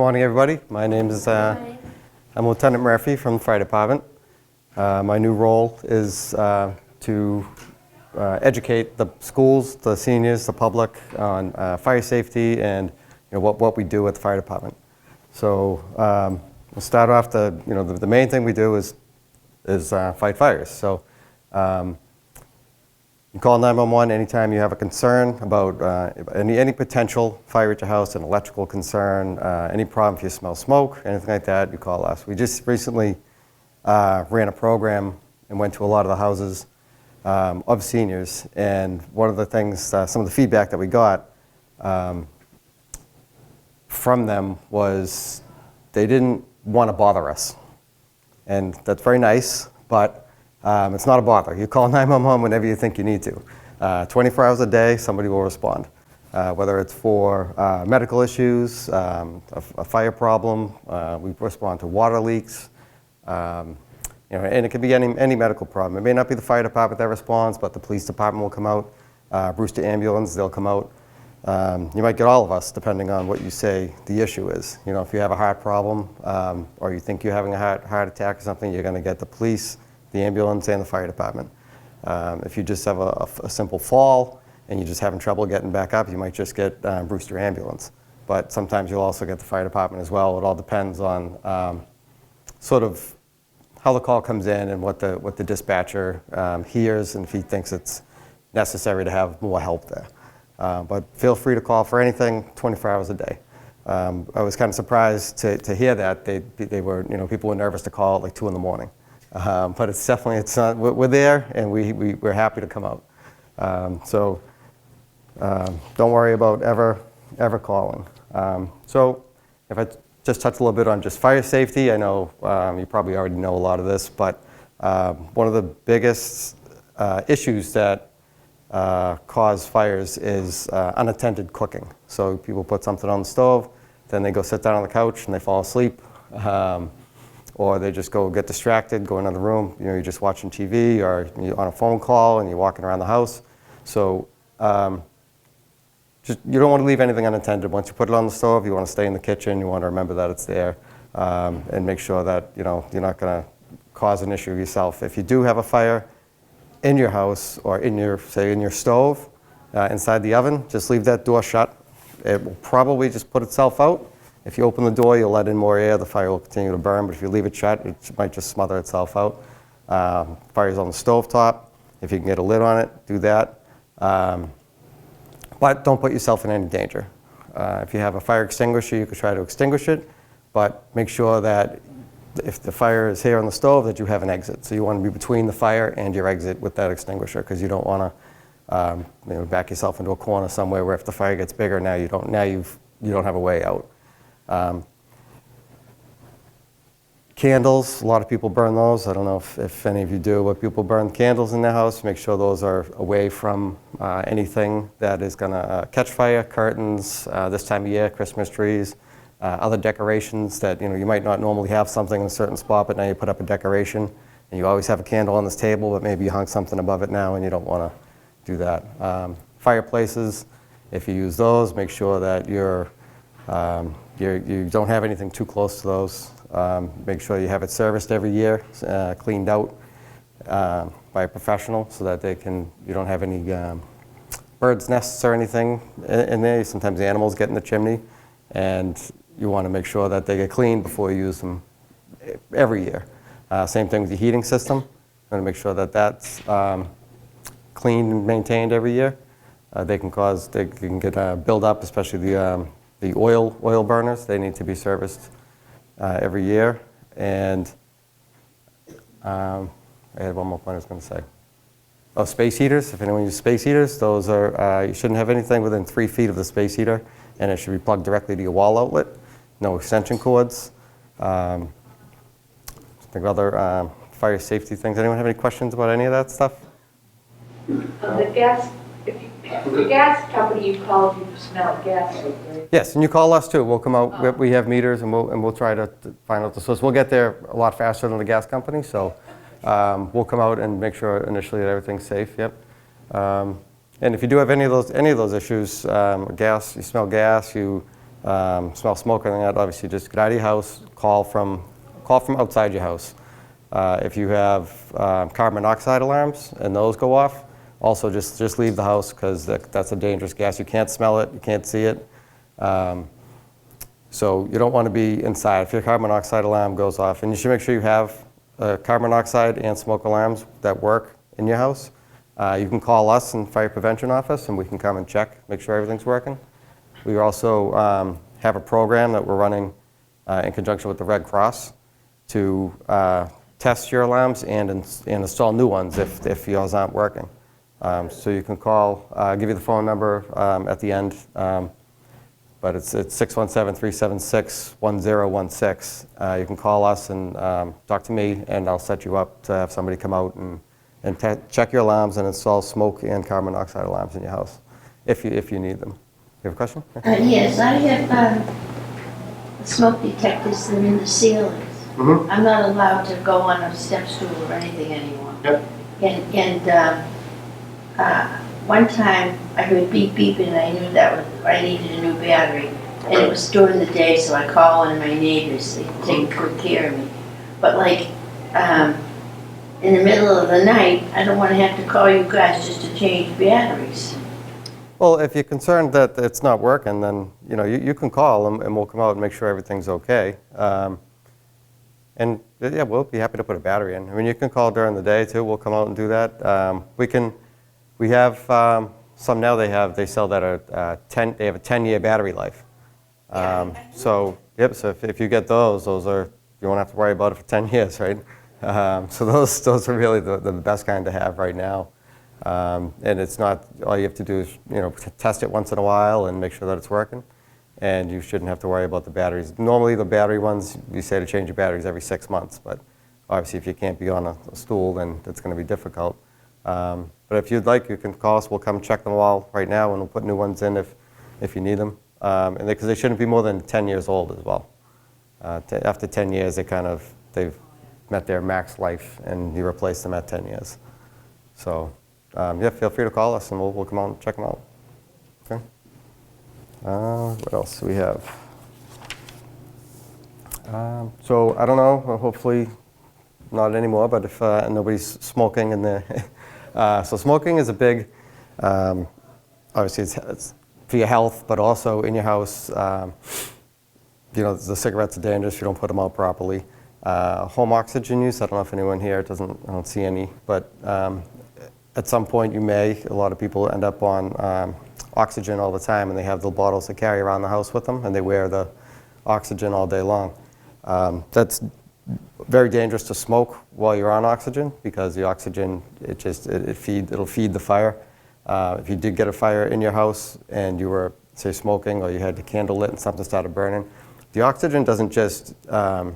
morning, everybody. My name is I'm Lieutenant Murphy from the Fire Department. My new role is to educate the schools, the seniors, the public on fire safety and what we do at the Fire Department. So we'll start off. The main thing we do is fight fires. So you call 911 anytime you have a concern about any potential fire at your house, an electrical concern, any problem if you smell smoke, anything like that, you call us. We just recently ran a program and went to a lot of the houses of seniors, and one of the things, some of the feedback that we got from them was they didn't want to bother us. And that's very nice, but it's not a bother. You call 911 whenever you think you need to. 24 hours a day, somebody will respond. Whether it's for medical issues, a fire problem, we respond to water leaks, and it could be any medical problem. It may not be the fire department that responds, but the police department will come out. Brewster Ambulance, they'll come out. You might get all of us, depending on what you say the issue is. If you have a heart problem, or you think you're having a heart attack or something, you're going to get the police, the ambulance, and the fire department. If you just have a simple fall and you're just having trouble getting back up, you might just get Brewster Ambulance. But sometimes you'll also get the fire department as well. It all depends on sort of how the call comes in and what the dispatcher hears, and if he thinks it's necessary to have more help there. But feel free to call for anything 24 hours a day. I was kind of surprised to hear that they were, people were nervous to call at like 2 in the morning. But it's definitely, we're there, and we're happy to come out. So don't worry about ever calling. So if I just touch a little bit on just fire safety, I know you probably already know a lot of this, but one of the biggest issues that cause fires is unattended cooking. So people put something on the stove, then they go sit down on the couch and they fall asleep. Or they just go get distracted, go in another room. You're just watching TV, or you're on a phone call and you're walking around the house. So you don't want to leave anything unattended. Once you put it on the stove, you want to stay in the kitchen. You want to remember that it's there, and make sure that you're not going to cause an issue yourself. If you do have a fire in your house or in your stove, inside the oven, just leave that door shut. It will probably just put itself out. If you open the door, you'll let in more air, the fire will continue to burn, but if you leave it shut, it might just smother itself out. Fire's on the stove top. If you can get a lid on it, do that. But don't put yourself in any danger. If you have a fire extinguisher, you could try to extinguish it, but make sure that if the fire is here on the stove, that you have an exit. So you want to be between the fire and your exit with that extinguisher, because you don't want to back yourself into a corner somewhere where if the fire gets bigger, now you don't have a way out. Candles, a lot of people burn those. I don't know if any of you do, but people burn candles in their house. Make sure those are away from anything that is going to catch fire, curtains, this time of year, Christmas trees, other decorations that you might not normally have something in a certain spot, but now you put up a decoration, and you always have a candle on this table, but maybe you hung something above it now and you don't want to do that. Fireplaces, if you use those, make sure that you don't have anything too close to those. Make sure you have it serviced every year, cleaned out by a professional, so that you don't have any birds' nests or anything in there. Sometimes the animals get in the chimney, and you want to make sure that they get cleaned before you use them every year. Same thing with the heating system. You want to make sure that that's cleaned and maintained every year. They can get build up, especially the oil burners. They need to be serviced every year. And I had one more point I was going to say. Oh, space heaters. If anyone uses space heaters, those are, you shouldn't have anything within 3 feet of the space heater, and it should be plugged directly to your wall outlet. No extension cords. Think of other fire safety things. Anyone have any questions about any of that stuff? The gas company you called, you smell gas. Yes, and you call us too. We'll come out. We have meters, and we'll try to find out the source. We'll get there a lot faster than the gas company, so we'll come out and make sure initially that everything's safe. Yep. And if you do have any of those issues, gas, you smell gas, you smell smoke or anything like that, obviously just get out of your house, call from outside your house. If you have carbon monoxide alarms and those go off, also just leave the house because that's a dangerous gas. You can't smell it, you can't see it. So you don't want to be inside. If your carbon monoxide alarm goes off, and you should make sure you have carbon monoxide and smoke alarms that work in your house. You can call us in Fire Prevention Office and we can come and check, make sure everything's working. We also have a program that we're running in conjunction with the Red Cross to test your alarms and install new ones if yours aren't working. So you can call, I'll give you the phone number at the end, but it's 617-376-1016. You can call us and talk to me, and I'll set you up to have somebody come out and check your alarms and install smoke and carbon monoxide alarms in your house if you need them. You have a question? Yes, I have smoke detectors that are in the ceilings. Mm-hmm. I'm not allowed to go on a step stool or anything anymore. Yep. One time I heard beep beep and I knew I needed a new battery. And it was during the day, so I called one of my neighbors. They take good care of me. But in the middle of the night, I don't want to have to call you guys just to change batteries. Well, if you're concerned that it's not working, then you can call and we'll come out and make sure everything's okay. And yeah, we'll be happy to put a battery in. I mean, you can call during the day too. We'll come out and do that. We have some now. They sell that they have a 10-year battery life. So if you get those are you won't have to worry about it for 10 years, right? So those are really the best kind to have right now. And it's not, all you have to do is test it once in a while and make sure that it's working. And you shouldn't have to worry about the batteries. Normally the battery ones, we say to change your batteries every 6 months, but obviously if you can't be on a stool, then that's going to be difficult. But if you'd like, you can call us. We'll come check them all right now, and we'll put new ones in if you need them. And because they shouldn't be more than 10 years old as well. After 10 years, they've met their max life, and you replace them at 10 years. So yeah, feel free to call us, and we'll come out and check them out. Okay. What else do we have? So I don't know. Hopefully not anymore. But if nobody's smoking in there, so smoking is a big. Obviously, it's for your health, but also in your house. The cigarettes are dangerous if you don't put them out properly. Home oxygen use. I don't know if anyone here I don't see any, but at some point a lot of people end up on oxygen all the time, and they have the bottles to carry around the house with them, and they wear the oxygen all day long. That's very dangerous to smoke while you're on oxygen, because the oxygen, it'll feed the fire. If you did get a fire in your house and you were, say, smoking, or you had the candle lit and something started burning, the oxygen doesn't just, you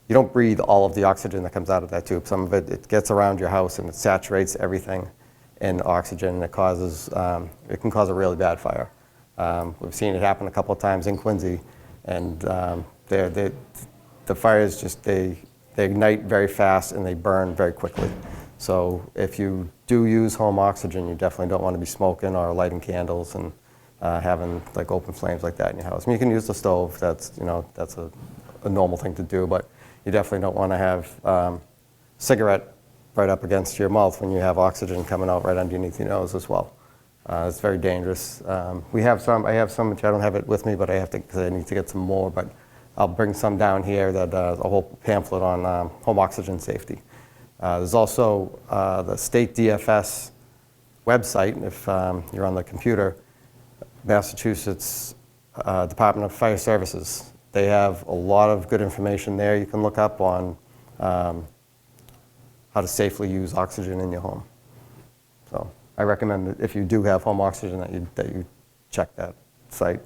don't breathe all of the oxygen that comes out of that tube. Some of it gets around your house and it saturates everything in oxygen, and it can cause a really bad fire. We've seen it happen a couple of times in Quincy, and the fires they ignite very fast and they burn very quickly. So if you do use home oxygen, you definitely don't want to be smoking or lighting candles and having open flames like that in your house. I mean, you can use the stove. That's a normal thing to do, but you definitely don't want to have cigarette right up against your mouth when you have oxygen coming out right underneath your nose as well. It's very dangerous. I have some, which I don't have it with me, but I have to, because I need to get some more, but I'll bring some down here, that a whole pamphlet on home oxygen safety. There's also the state DFS website, if you're on the computer, Massachusetts Department of Fire Services. They have a lot of good information there you can look up on how to safely use oxygen in your home. So I recommend that if you do have home oxygen that you check that site.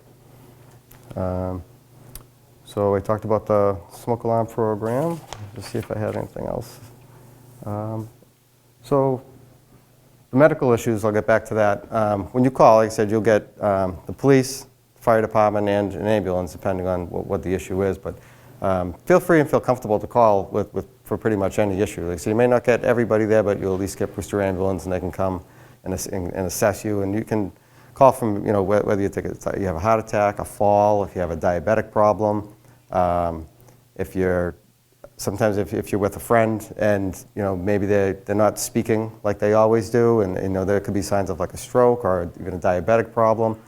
So I talked about the smoke alarm program. Let's see if I had anything else. So the medical issues, I'll get back to that. When you call, like I said, you'll get the police, fire department, and an ambulance, depending on what the issue is. But feel free and feel comfortable to call for pretty much any issue. So you may not get everybody there, but you'll at least get Brewster Ambulance, and they can come and assess you. And you can call from, you know, whether you you have a heart attack, a fall, if you have a diabetic problem, if you're, sometimes if you're with a friend and, you know, maybe they're not speaking like they always do, and, you know, there could be signs of like a stroke or even a diabetic problem,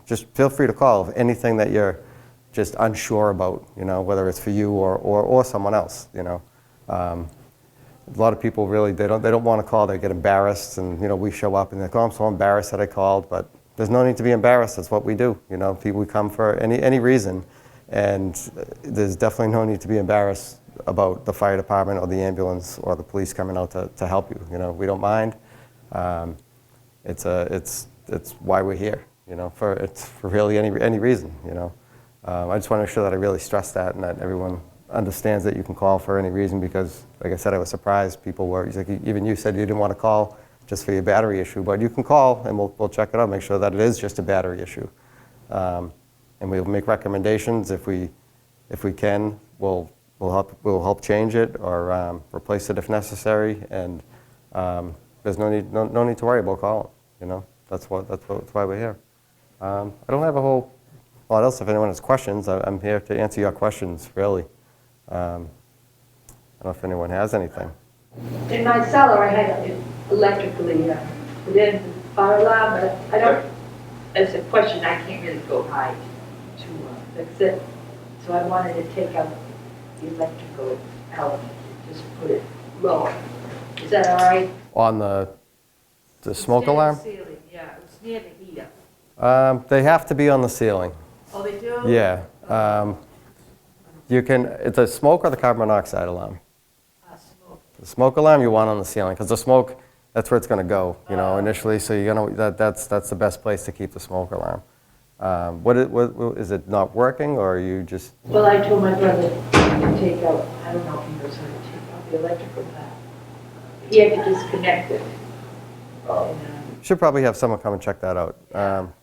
just feel free to call if anything that you're just unsure about, you know, whether it's for you or someone else, you know. A lot of people really, they don't want to call, they get embarrassed, and, you know, we show up and they're like, oh, I'm so embarrassed that I called, but there's no need to be embarrassed. That's what we do, you know. We come for any reason, and there's definitely no need to be embarrassed about the fire department or the ambulance or the police coming out to help you. You know, we don't mind. It's why we're here, you know, for really any reason, you know. I just want to make sure that I really stress that, and that everyone understands that you can call for any reason, because, like I said, I was surprised people were, like, even you said you didn't want to call just for your battery issue, but you can call and we'll check it out, make sure that it is just a battery issue. And we'll make recommendations if we can. We'll help change it or replace it if necessary, and there's no need to worry about calling, you know. That's why we're here. I don't have a whole lot else. If anyone has questions, I'm here to answer your questions, really. I don't know if anyone has anything. In my cellar, I had it electrically put in the fire alarm, but I don't, it's a question, I can't really go high to fix it. So I wanted to take out the electrical element, just put it lower. Is that all right? On the smoke alarm? It's near the ceiling, yeah, it's near the heater. They have to be on the ceiling. Oh, they do? Yeah. You can, it's a smoke or the carbon monoxide alarm. Smoke. The smoke alarm you want on the ceiling, because the smoke, that's where it's going to go, you know, initially. So you're gonna, that's the best place to keep the smoke alarm. What is it not working, or are you just? Well, I told my brother to take out, I don't know if he knows how to take out the electrical panel. He had to disconnect it. Should probably have someone come and check that out.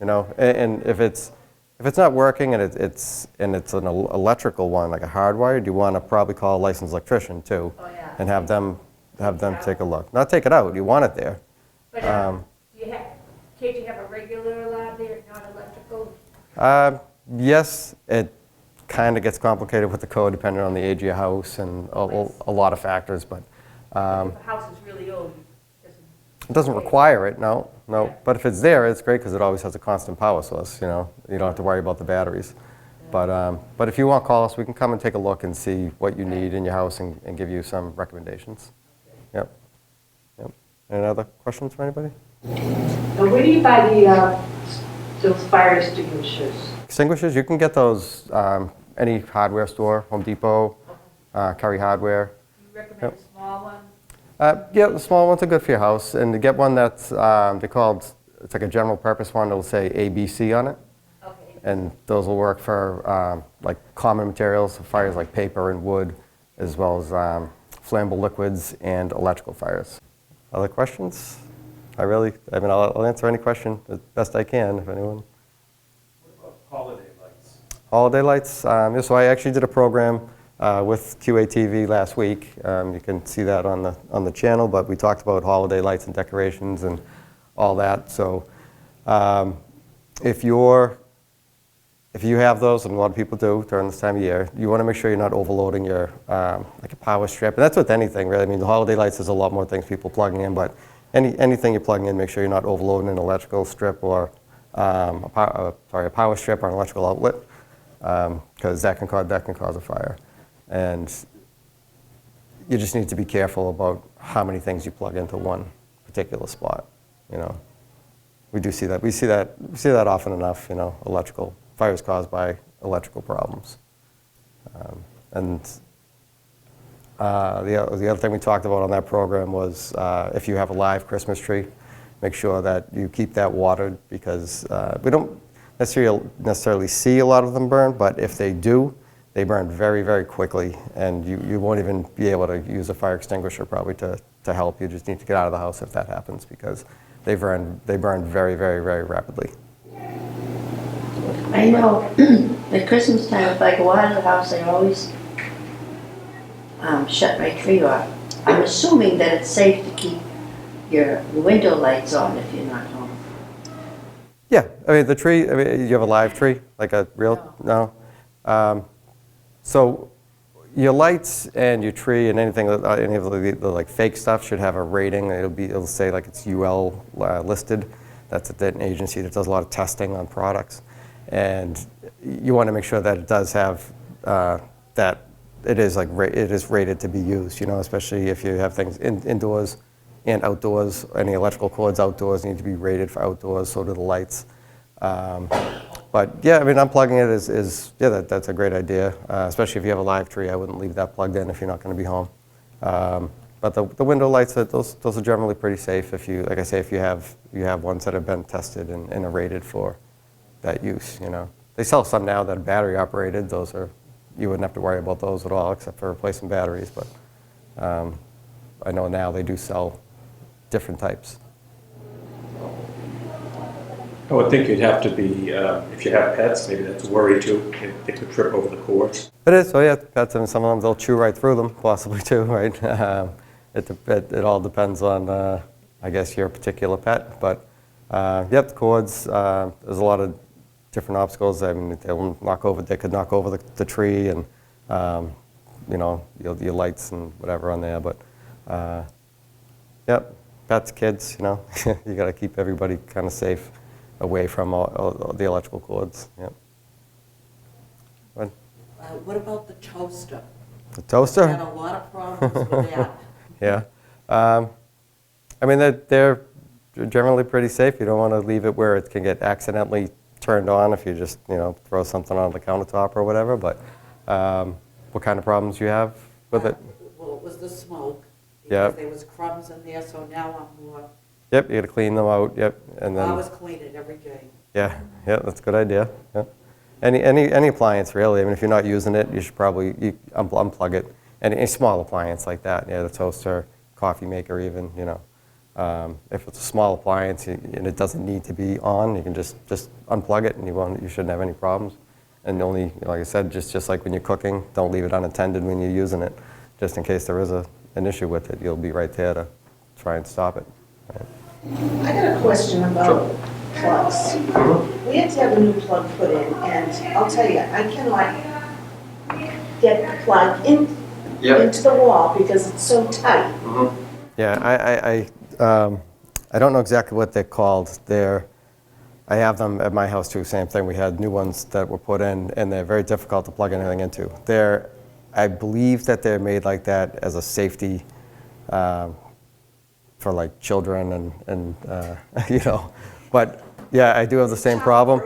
You know, and if it's not working and it's an electrical one, like a hardwired, you want to probably call a licensed electrician too, Oh, yeah. and have them take a look. Not take it out. You want it there. But can't you have a regular alarm there, not electrical? Yes, it kind of gets complicated with the code depending on the age of your house and a lot of factors, but If the house is really old, it doesn't require it, no. But if it's there, it's great because it always has a constant power source, you know. You don't have to worry about the batteries. But if you want, call us. We can come and take a look and see what you need in your house and give you some recommendations. Yep. Any other questions from anybody? Now, where do you buy those fire extinguishers? Extinguishers, you can get those any hardware store, Home Depot, Curry Hardware. You recommend a small one? Yeah, the small ones are good for your house, and to get one that's they're called, it's like a general purpose one. It'll say ABC on it, Okay. and those will work for like common materials, fires like paper and wood, as well as flammable liquids and electrical fires. Other questions? I mean, I'll answer any question as best I can if anyone. What about holiday lights? Holiday lights. Yeah, so I actually did a program with QATV last week. You can see that on the channel, but we talked about holiday lights and decorations and all that. So if you have those, and a lot of people do during this time of year, you want to make sure you're not overloading your like a power strip. And that's with anything, really. I mean, the holiday lights, there's a lot more things people plugging in, but anything you're plugging in, make sure you're not overloading an electrical strip or a power strip or an electrical outlet, because that can cause a fire. And you just need to be careful about how many things you plug into one particular spot. You know, we do see that. We see that often enough. You know, electrical fires caused by electrical problems. And the other thing we talked about on that program was if you have a live Christmas tree, make sure that you keep that watered, because we don't necessarily see a lot of them burn, but if they do, they burn very, very quickly, and you won't even be able to use a fire extinguisher probably to help. You just need to get out of the house if that happens, because they burn very, very, very rapidly. I know at Christmas time, if I go out of the house, I always shut my tree off. I'm assuming that it's safe to keep your window lights on if you're not home. I mean, the tree, I mean, you have a live tree, like a real, no? So your lights and your tree and anything, any of the like fake stuff should have a rating. It'll say like it's UL listed. That's an agency that does a lot of testing on products. And you want to make sure that it does have that it is rated to be used, you know, especially if you have things indoors and outdoors. Any electrical cords outdoors need to be rated for outdoors, so do the lights. But yeah, I mean, unplugging it is that's a great idea, especially if you have a live tree. I wouldn't leave that plugged in if you're not going to be home. But the window lights, those are generally pretty safe. If you, like I say, if you have ones that have been tested and are rated for that use, you know. They sell some now that are battery operated. Those are, you wouldn't have to worry about those at all, except for replacing batteries. But I know now they do sell different types. I would think you'd have to be, if you have pets, maybe that's a worry too. They could trip over the cords. It is, so yeah, pets, and some of them, they'll chew right through them, possibly too, right? It all depends on, I guess, your particular pet. But yep, the cords, there's a lot of different obstacles. I mean, they could knock over the tree and, you know, your lights and whatever on there. But yep, pets, kids, you know, you got to keep everybody kind of safe away from all the electrical cords. Yep. What about the toaster? The toaster? I had a lot of problems with that. Yeah. I mean, they're generally pretty safe. You don't want to leave it where it can get accidentally turned on if you just, you know, throw something on the countertop or whatever. But what kind of problems do you have with it? Well, it was the smoke. Yep. Because there was crumbs in there, so now I'm more, Yep, you got to clean them out. Yep, and I then always clean it every day. yeah, that's a good idea. Yeah. Any appliance really. I mean, if you're not using it, you should probably unplug it. Any small appliance like that, yeah, the toaster, coffee maker, even, you know. If it's a small appliance and it doesn't need to be on, you can just unplug it, and you shouldn't have any problems. And only, you know, like I said, just like when you're cooking, don't leave it unattended when you're using it, just in case there is an issue with it. You'll be right there to try and stop it. Right. I got a question about plugs. We had to have a new plug put in, and I'll tell you, I can get the plug into the wall because it's so tight. Yeah, I don't know exactly what they're called. I have them at my house too, same thing. We had new ones that were put in, and they're very difficult to plug anything into. I believe that they're made like that as a safety for like children and you know. But yeah, I do have the same problem.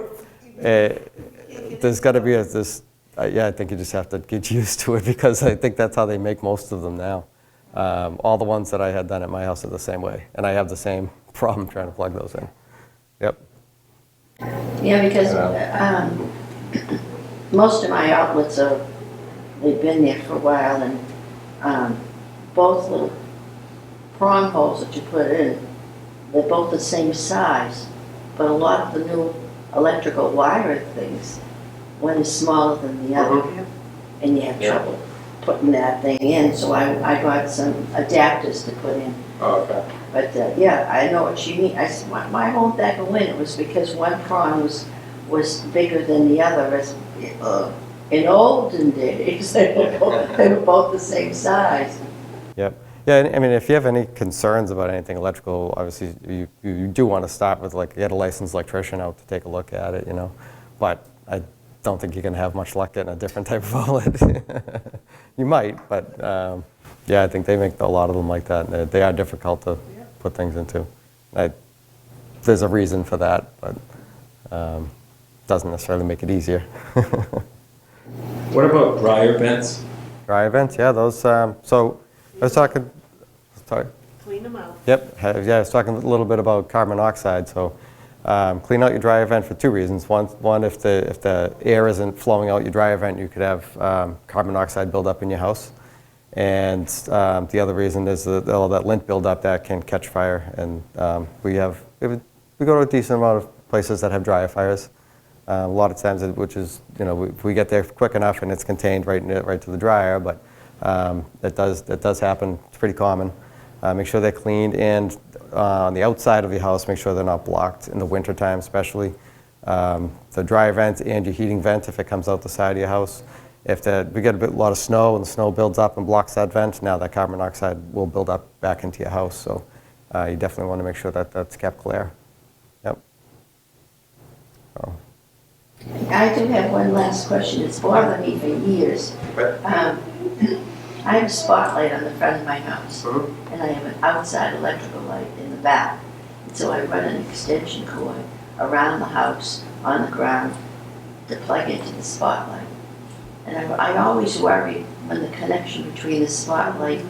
There's got to be yeah, I think you just have to get used to it, because I think that's how they make most of them now. All the ones that I had done at my house are the same way, and I have the same problem trying to plug those in. Yep. Yeah, because most of my outlets they've been there for a while, and both little prong holes that you put in, they're both the same size, but a lot of the new electrical wire things, one is smaller than the other, and you have trouble putting that thing in, so I got some adapters to put in. Oh, okay. But yeah, I know what you mean. My whole back of when it was because one prong was bigger than the other. In olden days, they were both the same size. Yep. Yeah, I mean, if you have any concerns about anything electrical, obviously you do want to start with, like, get a licensed electrician out to take a look at it, you know. But I don't think you're going to have much luck getting a different type of outlet. You might, but yeah, I think they make a lot of them like that. And they are difficult to put things into. There's a reason for that, but doesn't necessarily make it easier. What about dryer vents? Dry vents, yeah, those. So I was talking. Sorry. Clean them out. Yep. Yeah, I was talking a little bit about carbon monoxide. So clean out your dryer vent for two reasons. One, if the air isn't flowing out your dryer vent, you could have carbon monoxide buildup in your house. And the other reason is all that lint buildup that can catch fire. And we go to a decent amount of places that have dryer fires. A lot of times, which is, you know, if we get there quick enough and it's contained right to the dryer, but that does happen. It's pretty common. Make sure they're cleaned, and on the outside of your house, make sure they're not blocked in the wintertime especially. the dryer vent and your heating vent if it comes out the side of your house. If we get a lot of snow and the snow builds up and blocks that vent, now that carbon monoxide will build up back into your house. So you definitely want to make sure that that's kept clear. Yep. So, I do have one last question. It's bothered me for years. I have a spotlight on the front of my house, and I have an outside electrical light in the back. And so I run an extension cord around the house on the ground to plug into the spotlight. And I always worry when the connection between the spotlight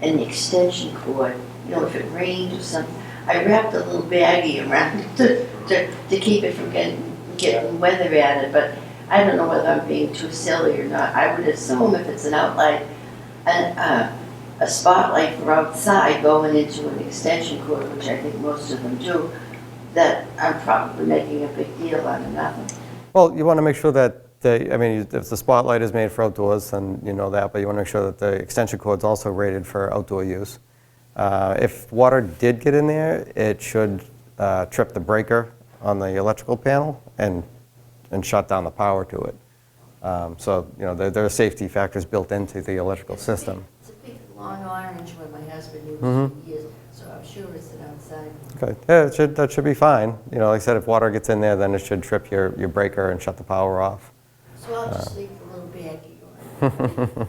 and the extension cord, you know, if it rained or something, I wrapped a little baggie around it to keep it from getting weather at it, but I don't know whether I'm being too silly or not. I would assume if it's an outlight, a spotlight for outside going into an extension cord, which I think most of them do, that I'm probably making a big deal out of nothing. well, you want to make sure that if the spotlight is made for outdoors, then you know that, but you want to make sure that the extension cord's also rated for outdoor use. If water did get in there, it should trip the breaker on the electrical panel and shut down the power to it. So, you know, there are safety factors built into the electrical system. It's a big long orange one my husband used for years, so I'm sure it's an outside one. Okay, yeah, that should be fine. You know, like I said, if water gets in there, then it should trip your breaker and shut the power off. So I'll just leave the little baggie on.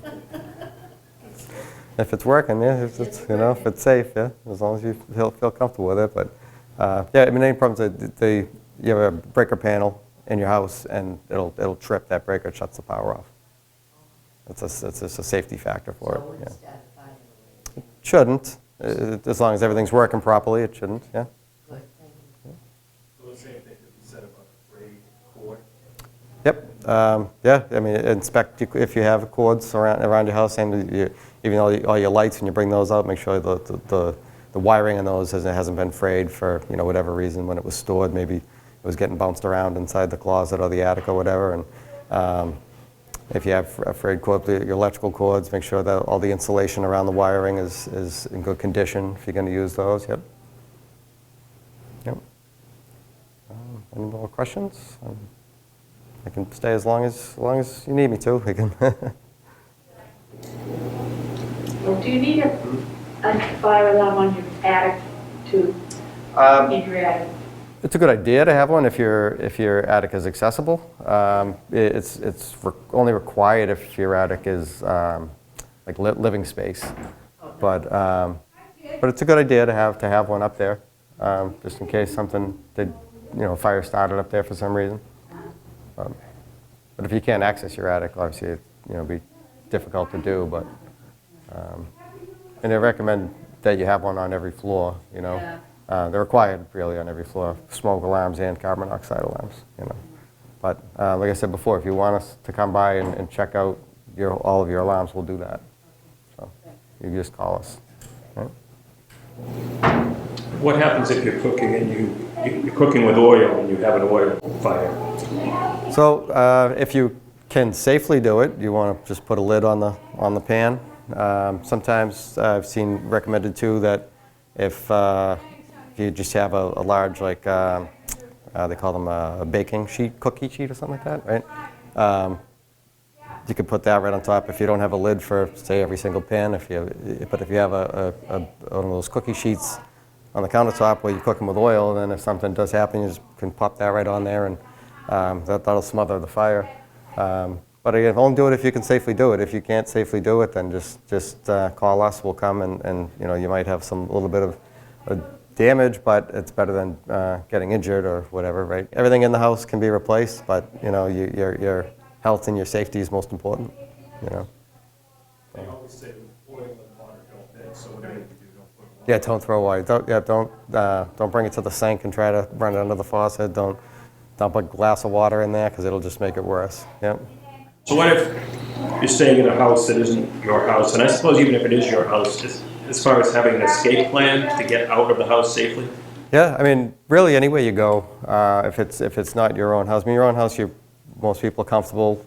If it's working, yeah, if it's safe, yeah, as long as you feel comfortable with it. But yeah, I mean, any problems, you have a breaker panel in your house, and it'll trip that breaker, it shuts the power off. It's just a safety factor for So I it. wouldn't Yeah. start a fire. Shouldn't, as long as everything's working properly, it shouldn't. Yeah. Good, thank you. So the same thing could be said about a braid cord. Yep. Yeah. I mean, inspect if you have cords around your house, and even all your lights, when you bring those out, make sure the wiring in those hasn't been frayed for whatever reason when it was stored. Maybe it was getting bounced around inside the closet or the attic or whatever. And if you have frayed cords, your electrical cords, make sure that all the insulation around the wiring is in good condition if you're going to use those. Yep. Yep. Any more questions? I can stay as long as you need me to. We can. Well, do you need a fire alarm on your attic in your attic? It's a good idea to have one if your attic is accessible. It's only required if your attic is like living space. But it's a good idea to have one up there, just in case something fire started up there for some reason. But if you can't access your attic, obviously it'd be difficult to do. But and I recommend that you have one on every floor. Yeah. They're required really on every floor, smoke alarms and carbon monoxide alarms. But like I said before, if you want us to come by and check out all of your alarms, we'll do that. So you can just call us. Right? What happens if you're cooking and you're cooking with oil and you have an oil fire? So if you can safely do it, you want to just put a lid on the pan. Sometimes I've seen recommended too that if you just have a large, like they call them a baking sheet, cookie sheet or something like that, right? You could put that right on top if you don't have a lid for, say, every single pan. But if you have one of those cookie sheets on the countertop where you're cooking with oil, then if something does happen, you just can pop that right on there, and that'll smother the fire. But again, only do it if you can safely do it. If you can't safely do it, then just call us. We'll come, and you might have a little bit of damage, but it's better than getting injured or whatever, right? Everything in the house can be replaced, but your health and your safety is most important. They always say oil and water don't mix, so whatever you do, don't put water. Yeah, don't throw away. Don't bring it to the sink and try to run it under the faucet. Don't dump a glass of water in there because it'll just make it worse. Yep. So what if you're staying in a house that isn't your house, and I suppose even if it is your house, just as far as having an escape plan to get out of the house safely? Yeah, I mean, really, anywhere you go, if it's not your own house. I mean, your own house, most people are comfortable,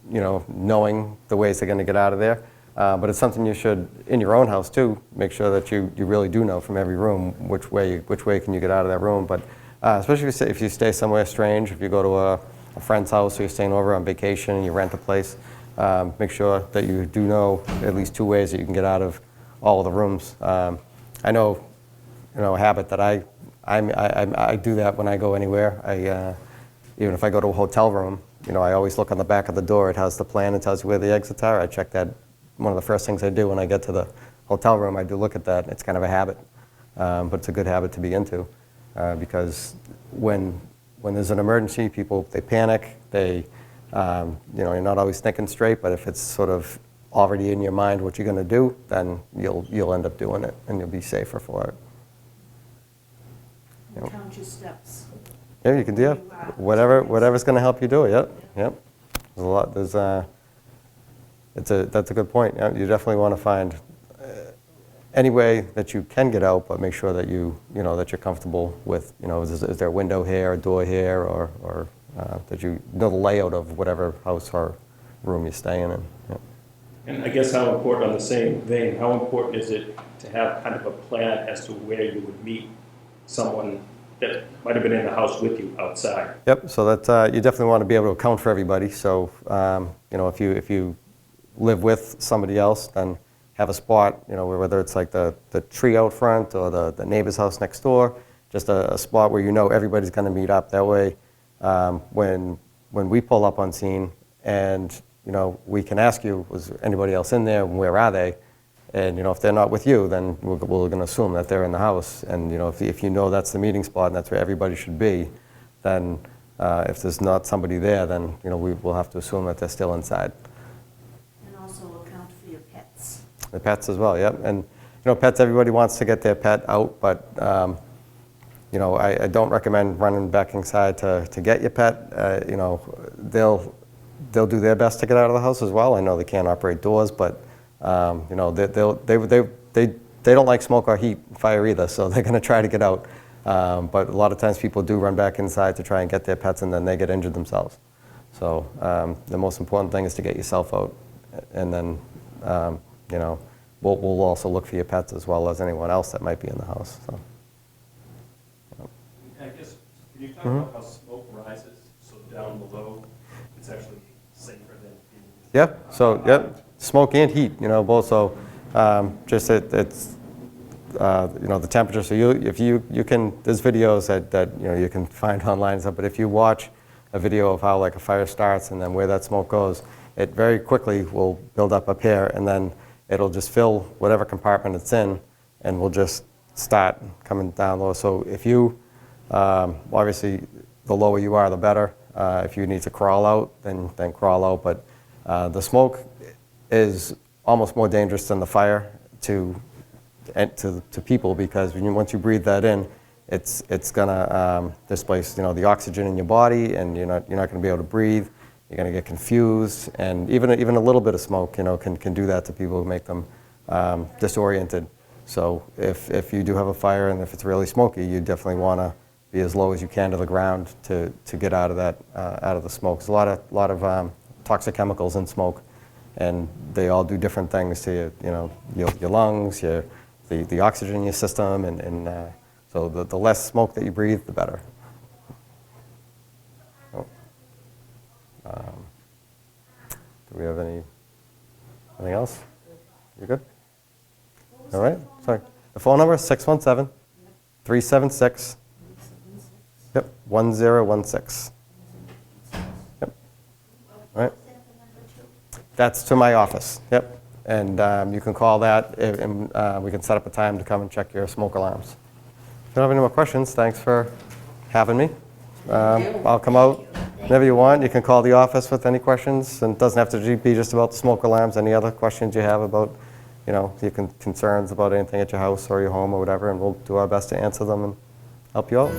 knowing the ways they're going to get out of there. But it's something you should, in your own house too, make sure that you really do know from every room which way can you get out of that room. But Especially if you stay somewhere strange, if you go to a friend's house or you're staying over on vacation and you rent a place, make sure that you do know at least 2 ways that you can get out of all of the rooms. I know, a habit that I do that when I go anywhere. Even if I go to a hotel room, I always look on the back of the door. It has the plan. It tells you where the exits are. I check that. One of the first things I do when I get to the hotel room, I do look at that. It's kind of a habit, but it's a good habit to be into because when there's an emergency, people, they panic. You're not always thinking straight, but if it's sort of already in your mind what you're going to do, then you'll end up doing it and you'll be safer for it. Yep. Count your steps. Yeah, you can do it. Whatever's going to help you do it. Yep. There's a lot. That's a good point. Yeah, you definitely want to find any way that you can get out, but make sure that that you're comfortable with. Is there a window here, a door here, or that you know the layout of whatever house or room you're staying in. Yep. And I guess how important, on the same vein, how important is it to have kind of a plan as to where you would meet someone that might have been in the house with you outside? Yep. So that you definitely want to be able to account for everybody. So if you live with somebody else, then have a spot. Whether it's like the tree out front or the neighbor's house next door, just a spot where everybody's going to meet up. That way, when we pull up on scene and we can ask you, was anybody else in there? Where are they? And if they're not with you, then we're going to assume that they're in the house. And if you know that's the meeting spot and that's where everybody should be, then if there's not somebody there, then we will have to assume that they're still inside. And also account for your pets. The pets as well, yep. And pets, everybody wants to get their pet out, but I don't recommend running back inside to get your pet. They'll do their best to get out of the house as well. I know they can't operate doors, but they don't like smoke or heat, fire either, so they're going to try to get out. But a lot of times people do run back inside to try and get their pets, and then they get injured themselves. So the most important thing is to get yourself out, and then we'll also look for your pets as well as anyone else that might be in the house. So. I guess, can you talk about how smoke rises so down below it's actually safer than being... Yep. So smoke and heat, both. So just it's the temperature. So if you can, there's videos that you can find online and stuff. But if you watch a video of how like a fire starts and then where that smoke goes, it very quickly will build up here, and then it'll just fill whatever compartment it's in, and will just start coming down low. So if you obviously, the lower you are, the better. If you need to crawl out, then crawl out. But the smoke is almost more dangerous than the fire to people, because once you breathe that in, it's gonna displace the oxygen in your body, and you're not gonna be able to breathe. You're gonna get confused, and even a little bit of smoke can do that to people, make them disoriented. So if you do have a fire and if it's really smoky, you definitely want to be as low as you can to the ground to get out of that out of the smoke. There's a lot of toxic chemicals in smoke, and they all do different things to your lungs, the oxygen in your system, and so the less smoke that you breathe, the better. Do we have anything else? You good? All right. Sorry. The phone number is 617-376. Yep, 1016. Yep. All right. That's to my office. Yep. And you can call that, and we can set up a time to come and check your smoke alarms. If you don't have any more questions, thanks for having me. I'll come out whenever you want. You can call the office with any questions, and it doesn't have to be just about the smoke alarms. Any other questions you have about, your concerns about anything at your house or your home or whatever, and we'll do our best to answer them and help you out.